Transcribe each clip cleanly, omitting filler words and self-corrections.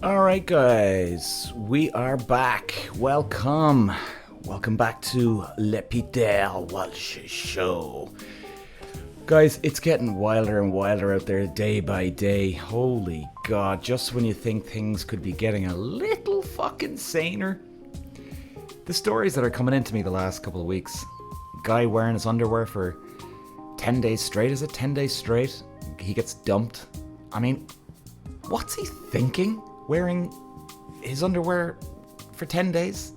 Alright guys, we are back. Welcome. Welcome back to Le Peter Walsh Show. Guys, it's getting wilder and wilder out there day by day. Holy God, just when you think things could be getting a little fucking saner. The stories that are coming into me the last couple of weeks. Guy wearing his underwear for 10 days straight, is it? 10 days straight? He gets dumped. I mean, what's he thinking? Wearing his underwear for 10 days?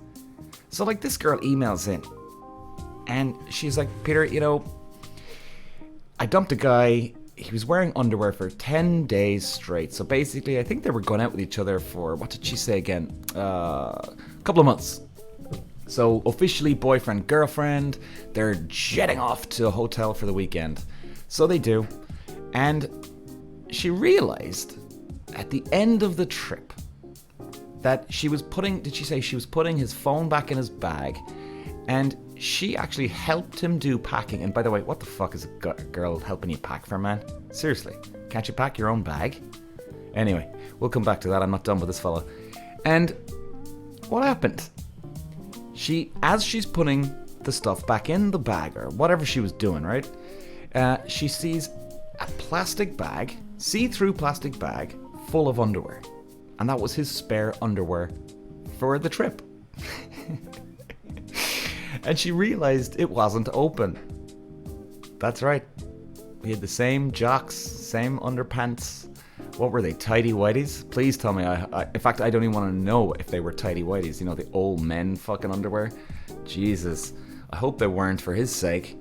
So like this girl emails in and she's like, Peter, I dumped a guy. He was wearing underwear for 10 days straight. So basically I think they were going out with each other for, what did she say again? A couple of months. So officially boyfriend, girlfriend, they're jetting off to a hotel for the weekend. So they do. And she realized at the end of the trip that she was putting his phone back in his bag, and she actually helped him do packing. And by the way, what the fuck is a girl helping you pack for, man? Seriously, can't you pack your own bag? Anyway, we'll come back to that. I'm not done with this fella. And what happened? As she's putting the stuff back in the bag or whatever she was doing, right? She sees a plastic bag, see-through plastic bag, full of underwear. And that was his spare underwear for the trip. And she realized it wasn't open. That's right. He had the same jocks, same underpants. What were they, tidy whities? Please tell me. In fact, I don't even want to know if they were tidy whities. You know, the old men fucking underwear. Jesus. I hope they weren't for his sake.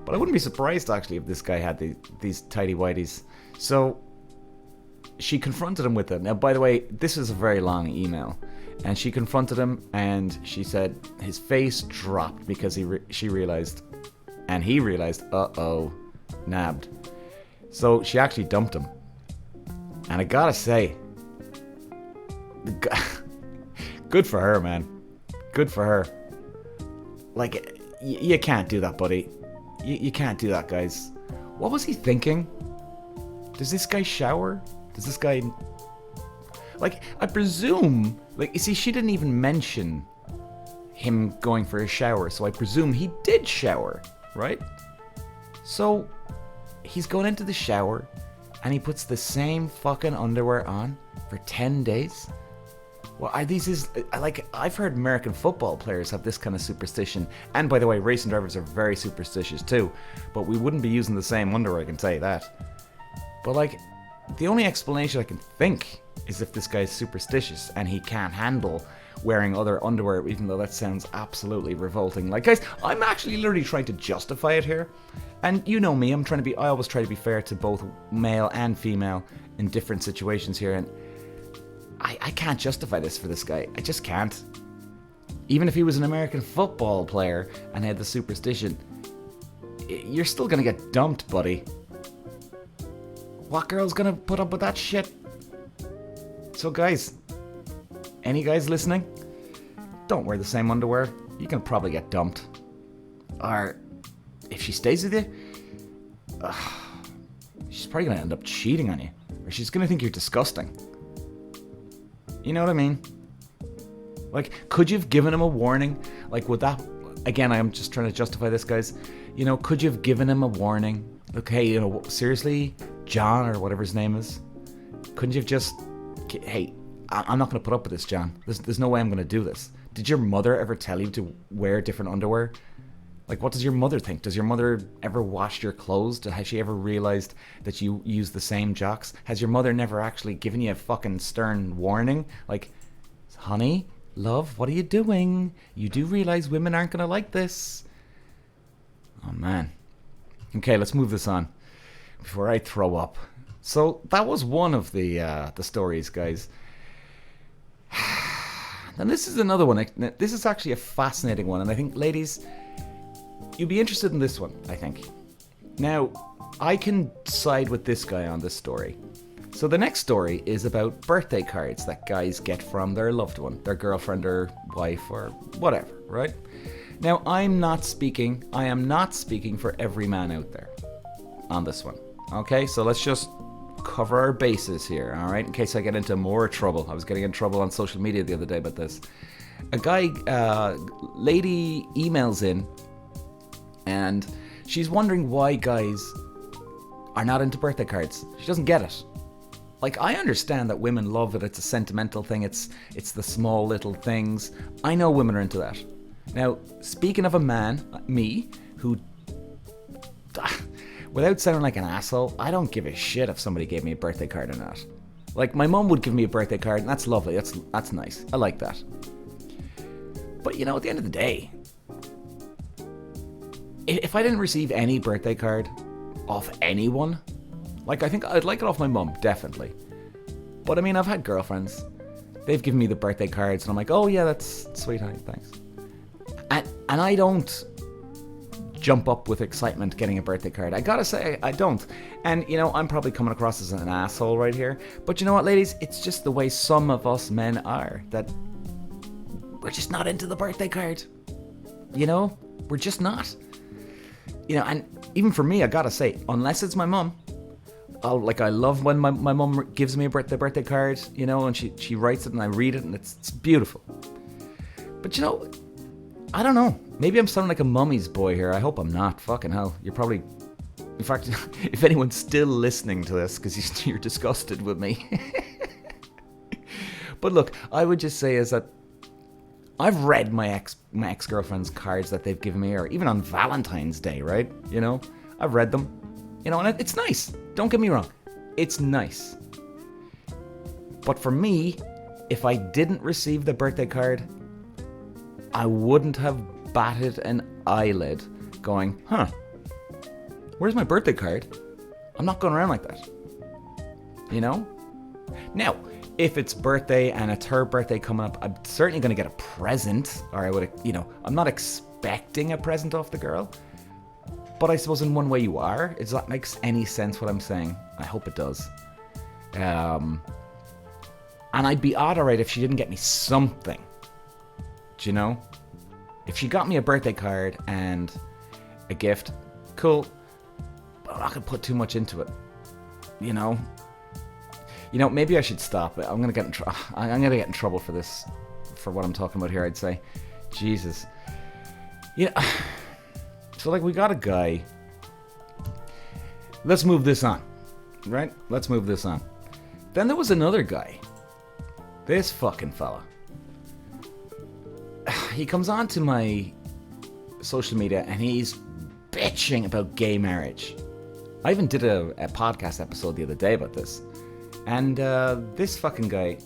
But I wouldn't be surprised, actually, if this guy had these tidy whities. So she confronted him with it. Now, by the way, this is a very long email. And she confronted him, and she said his face dropped because she realized, and he realized, uh-oh, nabbed. So she actually dumped him. And I gotta say, good for her, man. Good for her. Like, you can't do that, buddy. You can't do that, guys. What was he thinking? Does this guy shower? Does this guy... Like, I presume... Like, you see, she didn't even mention him going for a shower, so I presume he did shower, right? So, he's going into the shower, and he puts the same fucking underwear on for 10 days? Well, are these his... Like, I've heard American football players have this kind of superstition. And by the way, racing drivers are very superstitious too. But we wouldn't be using the same underwear, I can tell you that. But like, the only explanation I can think is if this guy's superstitious and he can't handle wearing other underwear, even though that sounds absolutely revolting. Like, guys, I'm actually literally trying to justify it here. And you know me, I always try to be fair to both male and female in different situations here, and I can't justify this for this guy. I just can't. Even if he was an American football player and had the superstition, you're still gonna get dumped, buddy. What girl's gonna put up with that shit? So guys, any guys listening, don't wear the same underwear. You can probably get dumped. Or if she stays with you, she's probably gonna end up cheating on you. Or she's gonna think you're disgusting. You know what I mean? Like, could you have given him a warning? Like, would that... Again, I'm just trying to justify this, guys. You know, could you have given him a warning? Look, hey, you know, seriously, John, or whatever his name is, couldn't you have just... Hey, I'm not going to put up with this, John. There's no way I'm going to do this. Did your mother ever tell you to wear different underwear? Like, what does your mother think? Does your mother ever wash your clothes? Has she ever realized that you use the same jocks? Has your mother never actually given you a fucking stern warning? Like, honey, love, what are you doing? You do realize women aren't going to like this. Oh, man. Okay, let's move this on before I throw up. So that was one of the stories, guys. And this is another one. This is actually a fascinating one, and I think, ladies, you'd be interested in this one, I think. Now, I can side with this guy on this story. So the next story is about birthday cards that guys get from their loved one, their girlfriend or wife or whatever, right? Now, I am not speaking for every man out there on this one. Okay, so let's just cover our bases here, all right? In case I get into more trouble. I was getting in trouble on social media the other day about this. Lady emails in, and she's wondering why guys are not into birthday cards. She doesn't get it. Like, I understand that women love it. It's a sentimental thing. It's the small little things. I know women are into that. Now, speaking of a man, me, who, without sounding like an asshole, I don't give a shit if somebody gave me a birthday card or not. Like, my mum would give me a birthday card, and that's lovely. That's nice. I like that. But, at the end of the day, if I didn't receive any birthday card off anyone, like, I think I'd like it off my mum, definitely. But, I've had girlfriends. They've given me the birthday cards, and I'm like, oh, yeah, that's sweet, honey, thanks. And I don't jump up with excitement getting a birthday card. I gotta say, I don't. And, I'm probably coming across as an asshole right here. But you know what, ladies? It's just the way some of us men are, that we're just not into the birthday card. We're just not. And even for me, I gotta say, unless it's my mum, I love when my mum gives me a birthday card, and she writes it and I read it and it's beautiful. But I don't know. Maybe I'm sounding like a mummy's boy here. I hope I'm not. Fucking hell. You're probably... In fact, if anyone's still listening to this, because you're disgusted with me. But look, I would just say is that I've read my ex-girlfriend's cards that they've given me, or even on Valentine's Day, right? I've read them. And it's nice. Don't get me wrong. It's nice. But for me, if I didn't receive the birthday card, I wouldn't have batted an eyelid going, where's my birthday card? I'm not going around like that. Now, if it's birthday and it's her birthday coming up, I'm certainly going to get a present. Or I would, I'm not expecting a present off the girl. But I suppose in one way you are. Does that make any sense what I'm saying? I hope it does. And I'd be odd, alright, if she didn't get me something. Do you know? If she got me a birthday card and a gift, cool. But I'm not going to put too much into it. Maybe I should stop it. I'm going to get in trouble for this, for what I'm talking about here, I'd say. Jesus. So, we got a guy. Let's move this on. Right? Let's move this on. Then there was another guy. This fucking fella. He comes on to my social media and he's bitching about gay marriage. I even did a podcast episode the other day about this. And this fucking guy,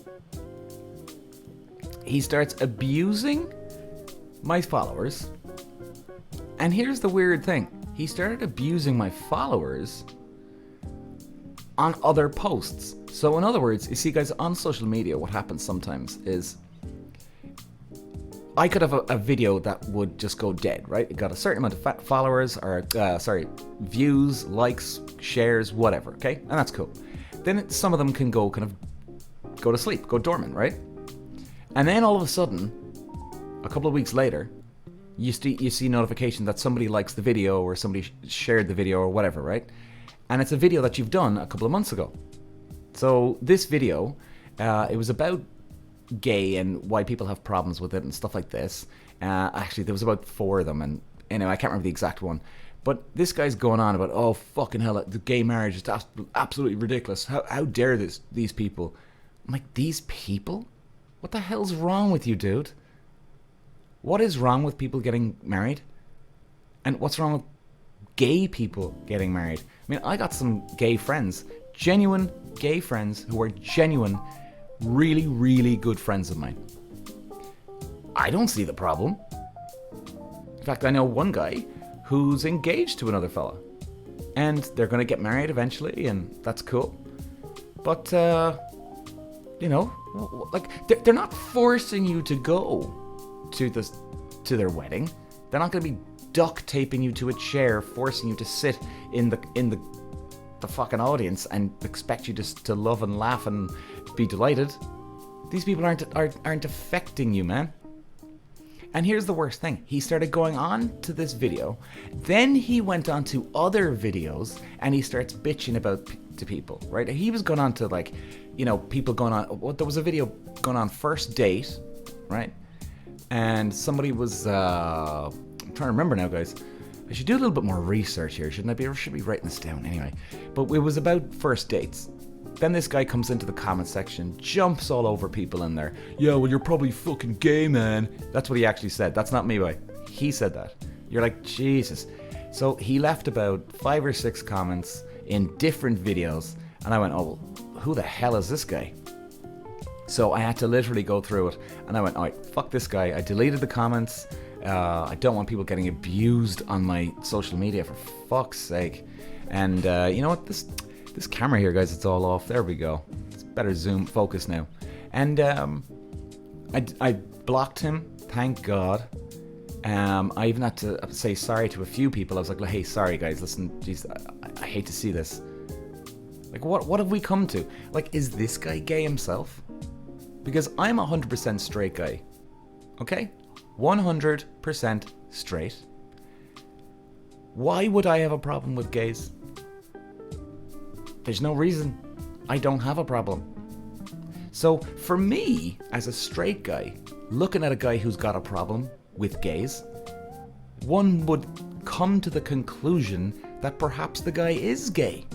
he starts abusing my followers. And here's the weird thing. He started abusing my followers on other posts. So in other words, you see guys, on social media, what happens sometimes is I could have a video that would just go dead, right? It got a certain amount of followers, or views, likes, shares, whatever, okay? And that's cool. Then some of them can go to sleep, go dormant, right? And then all of a sudden, a couple of weeks later, you see notification that somebody likes the video or somebody shared the video or whatever, right? And it's a video that you've done a couple of months ago. So this video, it was about gay and why people have problems with it and stuff like this. Actually, there was about 4 of them, and anyway, I can't remember the exact one. But this guy's going on about, oh, fucking hell, the gay marriage is absolutely ridiculous. How dare these people? I'm like, these people? What the hell's wrong with you, dude? What is wrong with people getting married? And what's wrong with gay people getting married? I got some gay friends, genuine gay friends who are genuine, really, really good friends of mine. I don't see the problem. In fact, I know one guy who's engaged to another fella. And they're going to get married eventually, and that's cool. But, they're not forcing you to go to their wedding. They're not going to be duct taping you to a chair, forcing you to sit in the fucking audience and expect you to love and laugh and be delighted. These people aren't affecting you, man. And here's the worst thing. He started going on to this video. Then he went on to other videos and he starts bitching about to people, right? He was going on to like, people going on. Well, there was a video going on first date, right? And somebody was. I'm trying to remember now, guys. I should do a little bit more research here, shouldn't I be? Or should be writing this down anyway. But it was about first dates. Then this guy comes into the comment section, jumps all over people in there. Yeah, well, you're probably fucking gay, man. That's what he actually said. That's not me, boy. He said that. You're like, Jesus. So he left about 5 or 6 comments in different videos. And I went, oh, who the hell is this guy? So I had to literally go through it. And I went, all right, fuck this guy. I deleted the comments. I don't want people getting abused on my social media, for fuck's sake. And you know what? This camera here, guys, it's all off. There we go. It's better zoom focus now. And I blocked him, thank God. I even had to say sorry to a few people. I was like, hey, sorry, guys. Listen, geez, I hate to see this. Like, what have we come to? Like, is this guy gay himself? Because I'm a 100% straight guy. Okay? 100% straight. Why would I have a problem with gays? There's no reason. I don't have a problem. So for me, as a straight guy, looking at a guy who's got a problem with gays, one would come to the conclusion that perhaps the guy is gay.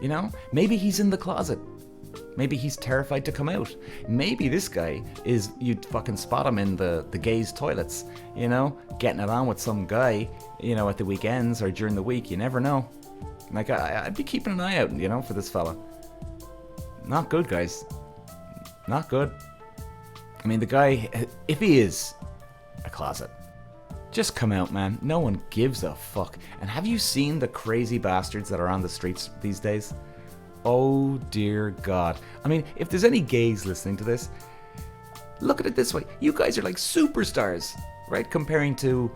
You know? Maybe he's in the closet. Maybe he's terrified to come out. Maybe this guy is, you'd fucking spot him in the gays' toilets, you know, getting it on with some guy, you know, at the weekends or during the week. You never know. Like, I'd be keeping an eye out, you know, for this fella. Not good, guys. Not good. I mean, the guy, if he is a closet, just come out, man. No one gives a fuck. And have you seen the crazy bastards that are on the streets these days? Oh, dear God. I mean, if there's any gays listening to this, look at it this way. You guys are like superstars, right? Comparing to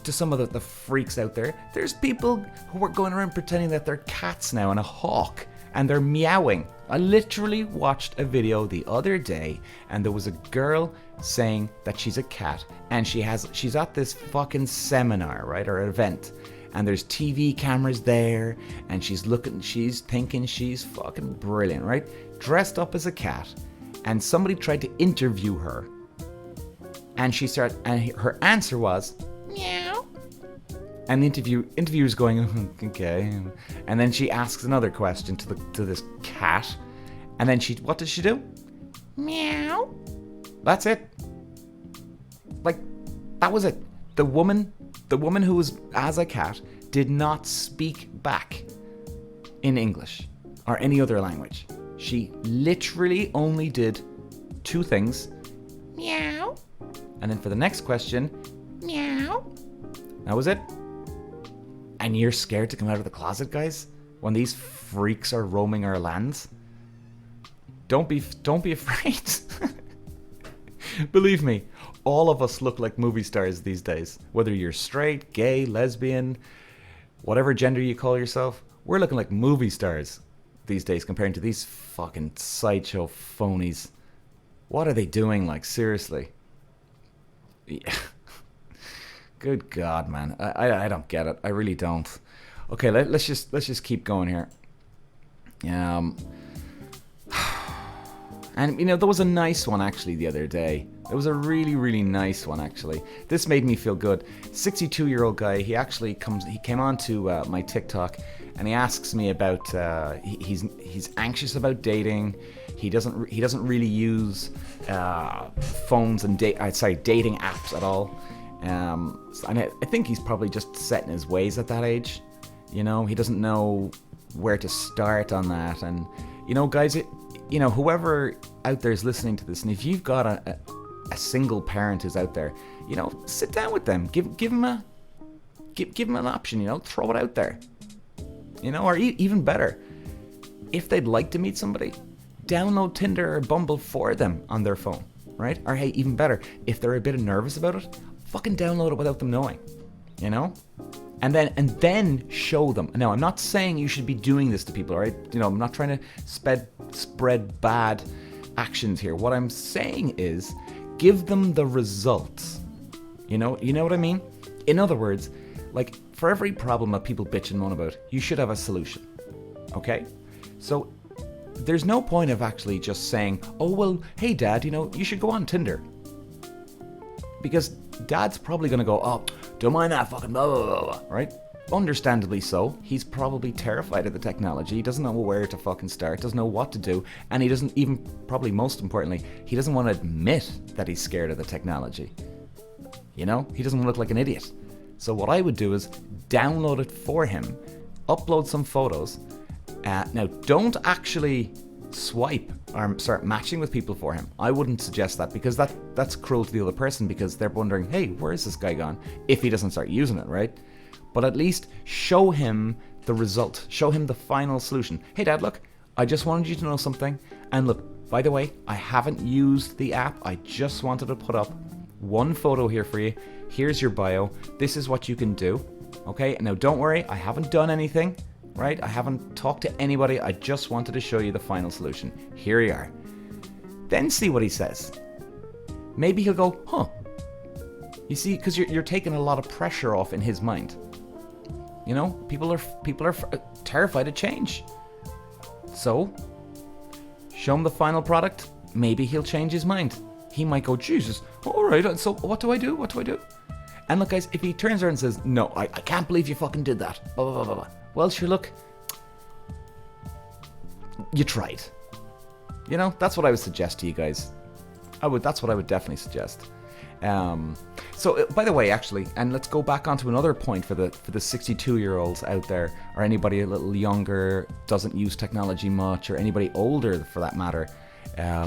some of the freaks out there. There's people who are going around pretending that they're cats now and a hawk, and they're meowing. I literally watched a video the other day, and there was a girl saying that she's a cat, and she's at this fucking seminar, right, or event, and there's TV cameras there, and she's thinking she's fucking brilliant, right? Dressed up as a cat, and somebody tried to interview her, and her answer was meow. And the interviewer's going, okay. And then she asks another question to this cat. And then what does she do? Meow. That's it. Like, that was it. The woman who was as a cat did not speak back in English or any other language. She literally only did 2 things. Meow. And then for the next question, meow. That was it. And you're scared to come out of the closet, guys? When these freaks are roaming our lands? Don't be afraid. Believe me, all of us look like movie stars these days. Whether you're straight, gay, lesbian, whatever gender you call yourself, we're looking like movie stars these days compared to these fucking sideshow phonies. What are they doing? Like, seriously? Yeah. Good God, man. I don't get it. I really don't. Okay, let's just keep going here. And you know, there was a nice one actually the other day. It was a really, really nice one actually. This made me feel good. 62-year-old guy. He came on to my TikTok, and he asks me about. He's anxious about dating. He doesn't really use phones and dating apps at all. And I think he's probably just set in his ways at that age. You know, he doesn't know where to start on that. And you know, guys, whoever out there is listening to this, and if you've got a single parent who's out there, you know, sit down with them, give them an option. You know, throw it out there. You know, or even better, if they'd like to meet somebody, download Tinder or Bumble for them on their phone, right? Or hey, even better, if they're a bit nervous about it, fucking download it without them knowing, you know? And then show them. Now, I'm not saying you should be doing this to people, all right? You know, I'm not trying to spread bad actions here. What I'm saying is give them the results. You know what I mean? In other words, like, for every problem that people bitch and moan about, you should have a solution. Okay? So there's no point of actually just saying, oh, well, hey, Dad, you should go on Tinder. Because Dad's probably going to go, oh, don't mind that fucking blah, blah, blah, blah, right? Understandably so. He's probably terrified of the technology. He doesn't know where to fucking start, doesn't know what to do, and he doesn't even, probably most importantly, he doesn't want to admit that he's scared of the technology. He doesn't want to look like an idiot. So what I would do is download it for him, upload some photos. Now, don't actually swipe or start matching with people for him. I wouldn't suggest that, because that's cruel to the other person, because they're wondering, hey, where is this guy gone? If he doesn't start using it, right? But at least show him the result. Show him the final solution. Hey, Dad, look, I just wanted you to know something. And look, by the way, I haven't used the app. I just wanted to put up one photo here for you. Here's your bio. This is what you can do. Okay, now don't worry, I haven't done anything, right? I haven't talked to anybody. I just wanted to show you the final solution. Here you are. Then see what he says. Maybe he'll go, huh. You see, because you're taking a lot of pressure off in his mind. People are terrified of change. So, show him the final product. Maybe he'll change his mind. He might go, Jesus, all right, so what do I do? What do I do? And look, guys, if he turns around and says, no, I can't believe you fucking did that. Blah, blah, blah, blah, blah. Well, sure, look. You tried. That's what I would suggest to you guys. That's what I would definitely suggest. So, by the way, actually, and let's go back onto another point for the 62-year-olds out there, or anybody a little younger, doesn't use technology much, or anybody older for that matter.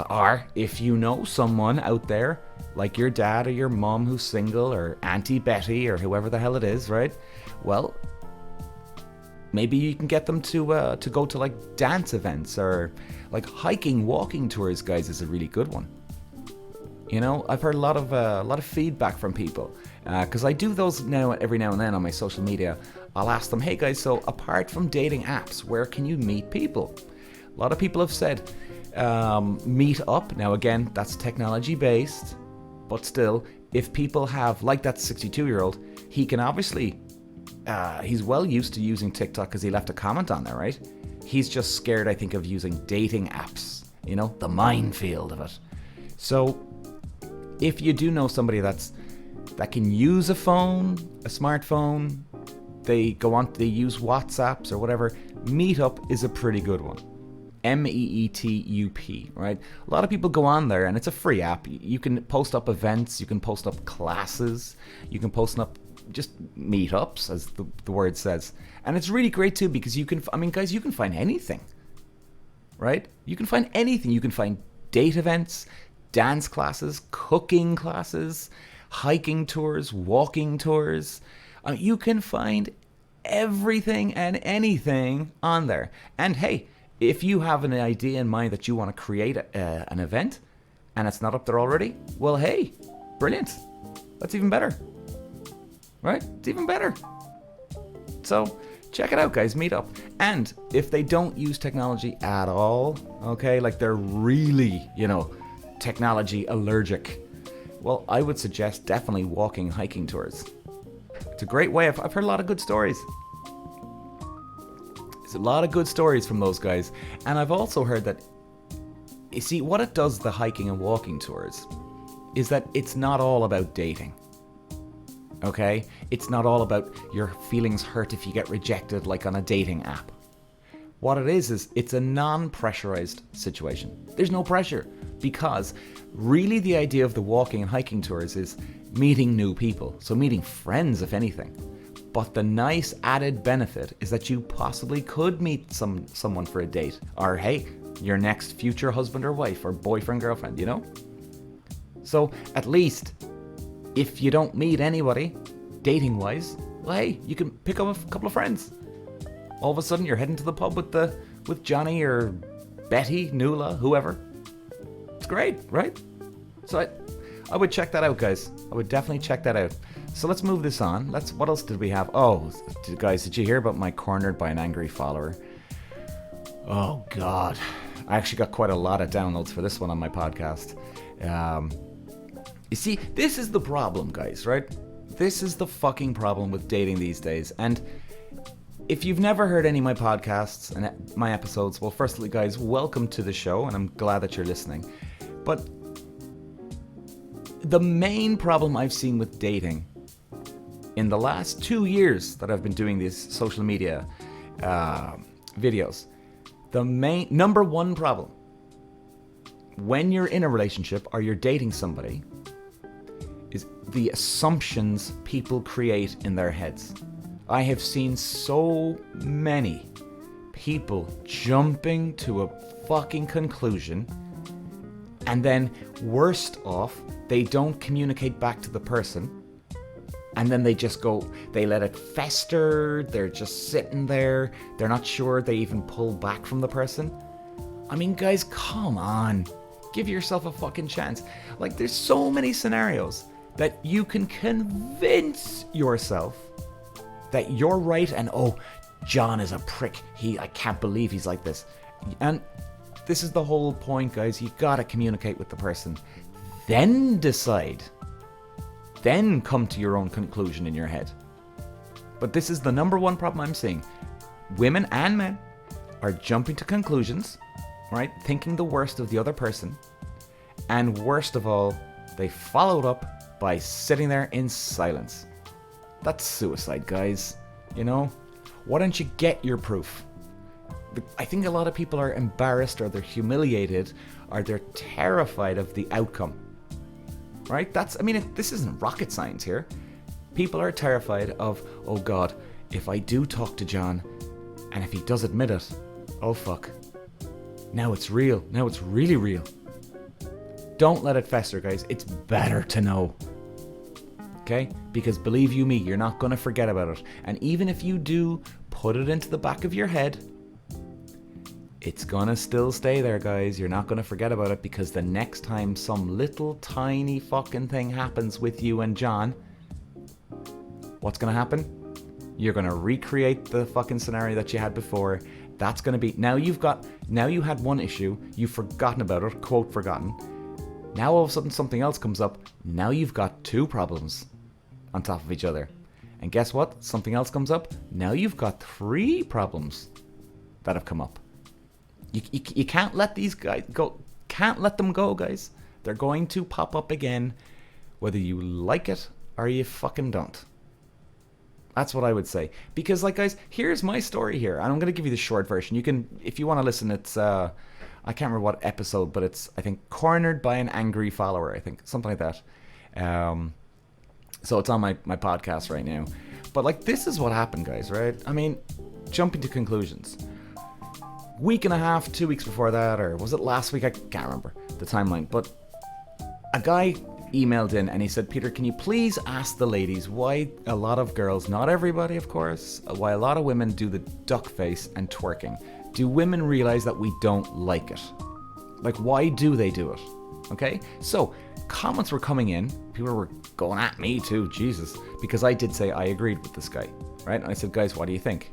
Or if you know someone out there, like your dad or your mum who's single, or Auntie Betty, or whoever the hell it is, right? Well, maybe you can get them to go to like dance events, or like hiking, walking tours, guys, is a really good one. I've heard a lot of feedback from people, because I do those every now and then on my social media. I'll ask them, hey guys, so apart from dating apps, where can you meet people? A lot of people have said meet up. Now again, that's technology based, but still, if people have, like that 62-year-old, he can obviously, he's well used to using TikTok because he left a comment on there, right? He's just scared, I think, of using dating apps, the minefield of it. So if you do know somebody that can use a smartphone, they use WhatsApps or whatever, Meetup is a pretty good one. MEETUP, right? A lot of people go on there, and it's a free app. You can post up events, you can post up classes, you can post up just meetups, as the word says. And it's really great too, because guys, you can find anything, right? You can find anything. You can find date events, dance classes, cooking classes, hiking tours, walking tours. You can find everything and anything on there. And hey, if you have an idea in mind that you want to create an event and it's not up there already, well, hey, brilliant. That's even better. Right? It's even better. So check it out, guys. Meet up. And if they don't use technology at all, okay, like they're really, technology allergic, well, I would suggest definitely walking, hiking tours. It's a great way. I've heard a lot of good stories. There's a lot of good stories from those guys. And I've also heard that, you see, what it does, the hiking and walking tours, is that it's not all about dating. Okay? It's not all about your feelings hurt if you get rejected like on a dating app. What it is it's a non-pressurized situation. There's no pressure, because really the idea of the walking and hiking tours is meeting new people. So meeting friends, if anything. But the nice added benefit is that you possibly could meet someone for a date. Or hey, your next future husband or wife, or boyfriend, girlfriend, So at least, if you don't meet anybody, dating-wise, well, hey, you can pick up a couple of friends. All of a sudden, you're heading to the pub with Johnny or Betty, Nuala, whoever. It's great, right? So I would check that out, guys. I would definitely check that out. So let's move this on. What else did we have? Oh, guys, did you hear about my cornered by an angry follower? Oh, God. I actually got quite a lot of downloads for this one on my podcast. You see, this is the problem, guys, right? This is the fucking problem with dating these days. And if you've never heard any of my podcasts and my episodes, well, firstly, guys, welcome to the show, and I'm glad that you're listening. But the main problem I've seen with dating in the last 2 years that I've been doing these social media videos, the main number one problem when you're in a relationship or you're dating somebody is the assumptions people create in their heads. I have seen so many people jumping to a fucking conclusion, and then worst off, they don't communicate back to the person, and then they just go, they let it fester, they're just sitting there, they're not sure they even pull back from the person. I mean, guys, come on. Give yourself a fucking chance. Like, there's so many scenarios that you can convince yourself that you're right and, oh, John is a prick. I can't believe he's like this. And this is the whole point, guys. You gotta communicate with the person. Then decide. Then come to your own conclusion in your head. But this is the number one problem I'm seeing. Women and men are jumping to conclusions, right? Thinking the worst of the other person. And worst of all, they followed up by sitting there in silence. That's suicide, guys. You know? Why don't you get your proof? I think a lot of people are embarrassed, or they're humiliated, or they're terrified of the outcome. Right? This isn't rocket science here. People are terrified of, oh God, if I do talk to John, and if he does admit it, oh fuck. Now it's real. Now it's really real. Don't let it fester, guys. It's better to know. Okay? Because believe you me, you're not going to forget about it. And even if you do put it into the back of your head, it's going to still stay there, guys. You're not going to forget about it, because the next time some little tiny fucking thing happens with you and John, what's going to happen? You're going to recreate the fucking scenario that you had before. That's going to be, now you had one issue, you've forgotten about it, quote, forgotten. Now all of a sudden something else comes up. Now you've got two problems on top of each other. And guess what? Something else comes up. Now you've got three problems that have come up. You can't let these guys go. Can't let them go, guys. They're going to pop up again, whether you like it or you fucking don't. That's what I would say. Because, like, guys, here's my story here. And I'm going to give you the short version. You can, if you want to listen, it's, I can't remember what episode, but it's, I think, Cornered by an Angry Follower, I think. Something like that. So it's on my podcast right now. But, like, this is what happened, guys, right? I mean, jumping to conclusions. Week and a half, 2 weeks before that, or was it last week? I can't remember the timeline. But a guy emailed in and he said, Peter, can you please ask the ladies why a lot of girls, not everybody of course, why a lot of women do the duck face and twerking? Do women realize that we don't like it? Like, why do they do it? Okay, so comments were coming in. People were going at me too, Jesus, because I did say I agreed with this guy, right? And I said, guys, what do you think?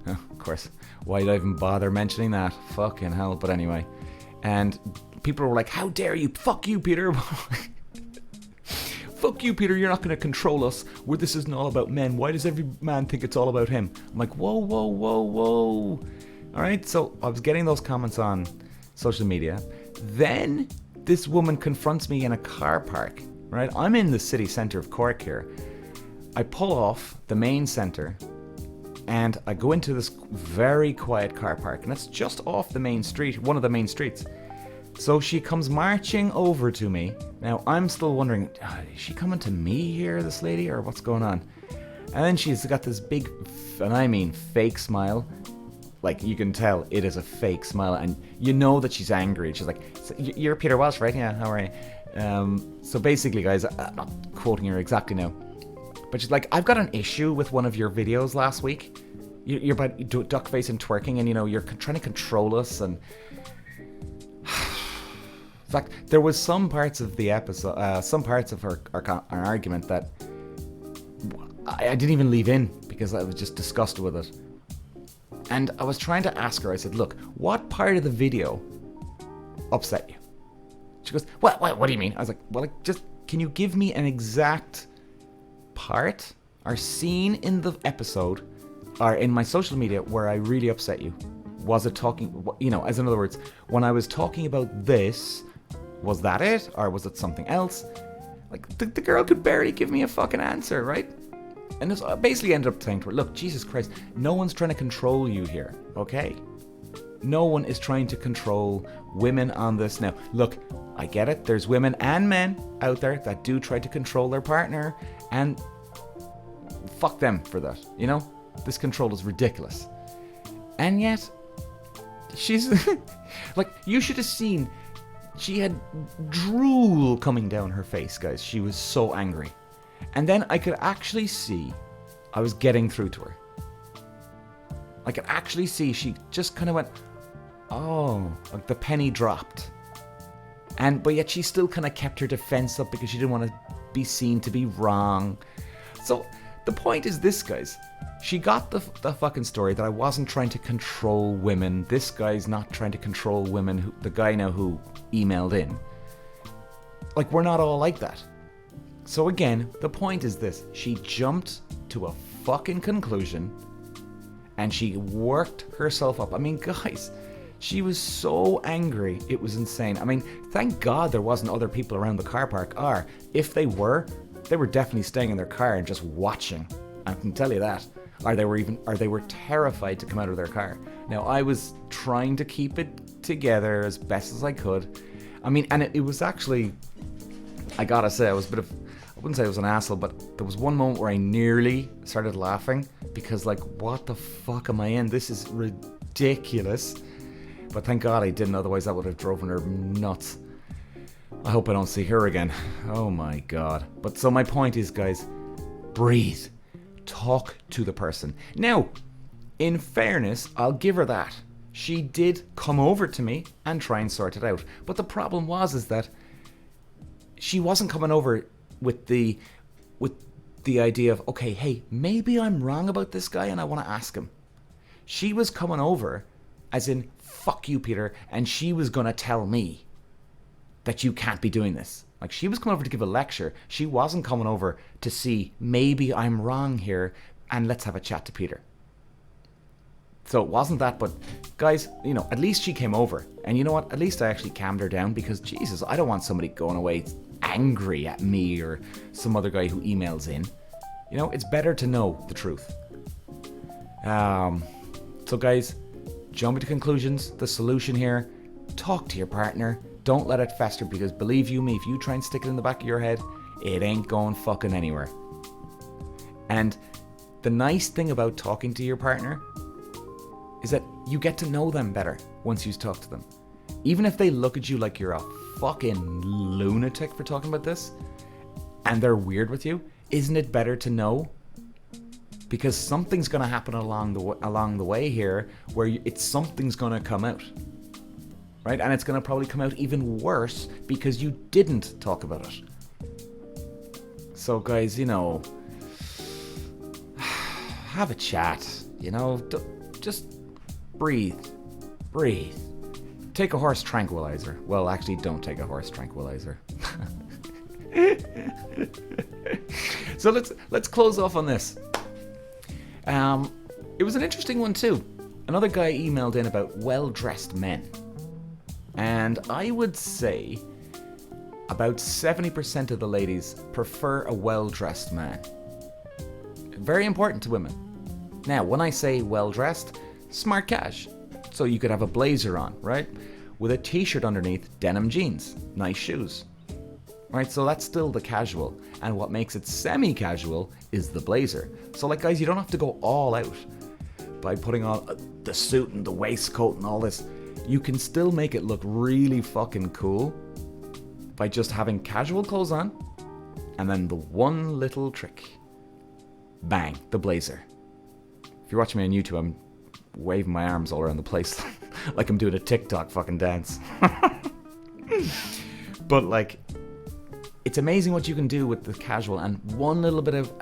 Of course, why did I even bother mentioning that? Fucking hell. But anyway, and people were like, how dare you? Fuck you, Peter. Fuck you, Peter, you're not going to control us. This isn't all about men. Why does every man think it's all about him? I'm like, whoa, whoa, whoa, whoa. All right, so I was getting those comments on social media. Then this woman confronts me in a car park, right? I'm in the city centre of Cork here. I pull off the main centre and I go into this very quiet car park, and it's just off the main street, one of the main streets. So she comes marching over to me. Now, I'm still wondering, is she coming to me here, this lady, or what's going on? And then she's got this big, and I mean fake smile. Like, you can tell it is a fake smile, and you know that she's angry. She's like, you're Peter Walsh, right? Yeah, how are you? So basically, guys, I'm not quoting her exactly now, but she's like, I've got an issue with one of your videos last week. You're about duck face and twerking, and, you know, you're trying to control us, and... In fact, there was some parts of the episode, some parts of our argument that I didn't even leave in because I was just disgusted with it. And I was trying to ask her, I said, look, what part of the video upset you? She goes, what do you mean? I was like, well, just, can you give me an exact part or scene in the episode or in my social media where I really upset you? Was it talking, as in other words, when I was talking about this, was that it? Or was it something else? Like, the girl could barely give me a fucking answer, right? And this, I basically ended up saying to her, look, Jesus Christ, no one's trying to control you here, okay? No one is trying to control women on this now. Look, I get it. There's women and men out there that do try to control their partner, and fuck them for that, This control is ridiculous. And yet, she's... like, you should have seen... She had drool coming down her face, guys. She was so angry. And then I could actually see I was getting through to her. I could actually see she just kind of went, oh, like the penny dropped. But yet she still kind of kept her defense up because she didn't want to be seen to be wrong. So the point is this, guys. She got the fucking story that I wasn't trying to control women. This guy's not trying to control women. The guy now who emailed in. Like, we're not all like that. So again, the point is this. She jumped to a fucking conclusion and she worked herself up. I mean, guys, she was so angry. It was insane. I mean, thank God there wasn't other people around the car park. Or if they were definitely staying in their car and just watching. I can tell you that. Or they were terrified to come out of their car. Now, I was trying to keep it together as best as I could. I mean, and it was actually, I gotta say, I wouldn't say I was an asshole, but there was one moment where I nearly started laughing because, like, what the fuck am I in? This is ridiculous. But thank God I didn't, otherwise that would have driven her nuts. I hope I don't see her again. Oh my God. But so my point is, guys, breathe. Talk to the person. Now, in fairness, I'll give her that. She did come over to me and try and sort it out. But the problem is that she wasn't coming over with the idea of, okay, hey, maybe I'm wrong about this guy and I want to ask him. She was coming over as in, fuck you, Peter, and she was going to tell me that you can't be doing this. Like, she was coming over to give a lecture. She wasn't coming over to see, maybe I'm wrong here and let's have a chat to Peter. So it wasn't that, but guys, at least she came over. And you know what? At least I actually calmed her down because, Jesus, I don't want somebody going away angry at me or some other guy who emails in. It's better to know the truth. So guys, jump to conclusions. The solution here, talk to your partner. Don't let it fester because believe you me, if you try and stick it in the back of your head, it ain't going fucking anywhere. And the nice thing about talking to your partner is that you get to know them better once you talk to them. Even if they look at you like you're a fucking lunatic for talking about this and they're weird with you, isn't it better to know? Because something's going to happen along the way here where something's going to come out. Right? And it's going to probably come out even worse because you didn't talk about it. So guys, have a chat, just breathe. Take a horse tranquilizer. Well, actually, don't take a horse tranquilizer. So let's close off on this. It was an interesting one too. Another guy emailed in about well-dressed men. And I would say about 70% of the ladies prefer a well-dressed man. Very important to women. Now, when I say well-dressed, smart cash. So you could have a blazer on, right? With a t-shirt underneath, denim jeans, nice shoes. Right, so that's still the casual. And what makes it semi-casual is the blazer. So like, guys, you don't have to go all out by putting on the suit and the waistcoat and all this. You can still make it look really fucking cool by just having casual clothes on and then the one little trick. Bang, the blazer. If you're watching me on YouTube, I'm waving my arms all around the place like I'm doing a TikTok fucking dance. But like, it's amazing what you can do with the casual, and one little bit of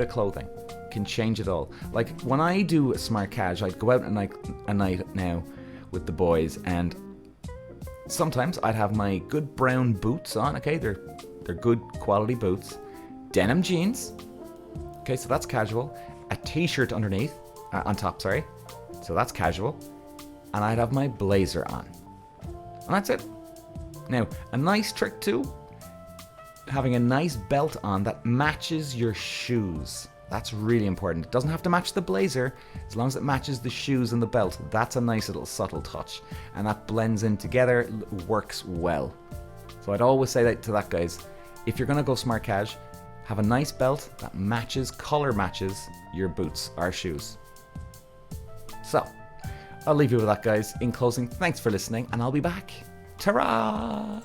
clothing can change it all. Like when I do a smart cash, I'd go out a night now with the boys, and sometimes I'd have my good brown boots on. Okay, they're good quality boots, denim jeans. Okay, so that's casual. A t-shirt underneath, on top, sorry. So that's casual. And I'd have my blazer on. And that's it. Now, a nice trick too, having a nice belt on that matches your shoes. That's really important. It doesn't have to match the blazer, as long as it matches the shoes and the belt. That's a nice little subtle touch. And that blends in together, works well. So I'd always say that to that, guys. If you're gonna go smart cash, have a nice belt that matches, color matches your boots or shoes. So, I'll leave you with that, guys. In closing, thanks for listening, and I'll be back. Ta-ra!